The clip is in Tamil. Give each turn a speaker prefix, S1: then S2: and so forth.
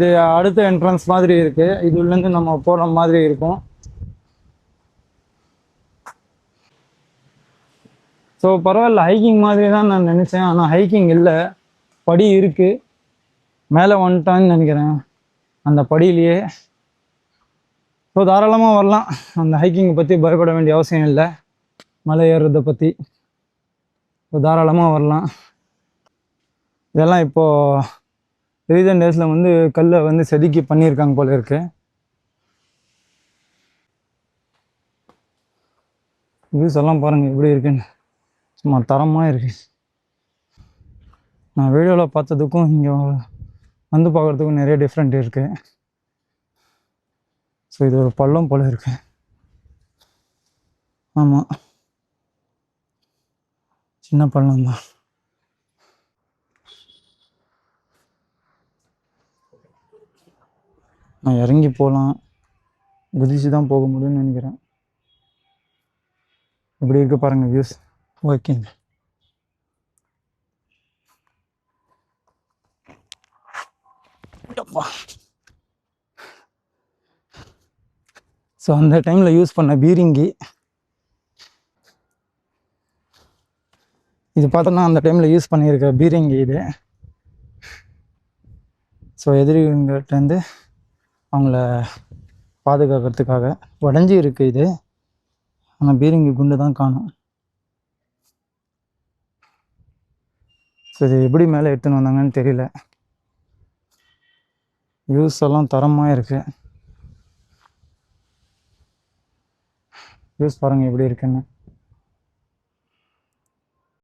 S1: இது அடுத்த என்ட்ரன்ஸ் மாதிரி இருக்கு. இதுலேருந்து நம்ம போகிற மாதிரி இருக்கும். ஸோ பரவாயில்ல, ஹைக்கிங் மாதிரி தான் நான் நினச்சேன். ஆனால் ஹைக்கிங் இல்லை, படி இருக்குது. மேலே வந்துட்டான்னு நினைக்கிறேன் அந்த படியிலேயே. ஸோ தாராளமாக வரலாம். அந்த ஹைக்கிங்கை பற்றி பயப்பட வேண்டிய அவசியம் இல்லை. மலை ஏறுறதை பற்றி ஸோ தாராளமாக வரலாம். இதெல்லாம் இப்போது ரீசன்ட் டேஸில் வந்து கல்லை வந்து செதுக்கி பண்ணியிருக்காங்க போல இருக்கு. வியூஸ் எல்லாம் பாருங்கள் எப்படி இருக்குன்னு, சும்மா தரமாக இருக்கு. நான் வீடியோவில் பார்த்ததுக்கும் இங்கே வந்து பார்க்குறதுக்கும் நிறைய டிஃப்ரெண்ட் இருக்குது. ஸோ இது ஒரு பள்ளம் போல் இருக்கு. ஆமாம், சின்ன பள்ளம் தான். நான் இறங்கி போகலாம், குதிச்சு தான் போக முடியும்னு நினைக்கிறேன். இப்படி இருக்கு பாருங்கள் வியூஸ். ஓகேங்க. ஸோ அந்த டைமில் யூஸ் பண்ண பீரிங்கி இது பார்த்தோன்னா அந்த டைமில் யூஸ் பண்ணியிருக்க பீரிங்கி இது. ஸோ எதிரிங்கிட்டேருந்து அவங்கள பாதுகாக்கிறதுக்காக உடஞ்சி இருக்குது இது. ஆனால் பீரிங்கி குண்டு தான் காணும். ஸோ இது எப்படி மேலே எடுத்துன்னு வந்தாங்கன்னு தெரியல. வியூஸ் எல்லாம் தரமாக இருக்குது. வியூஸ் பாருங்கள் எப்படி இருக்குன்னு.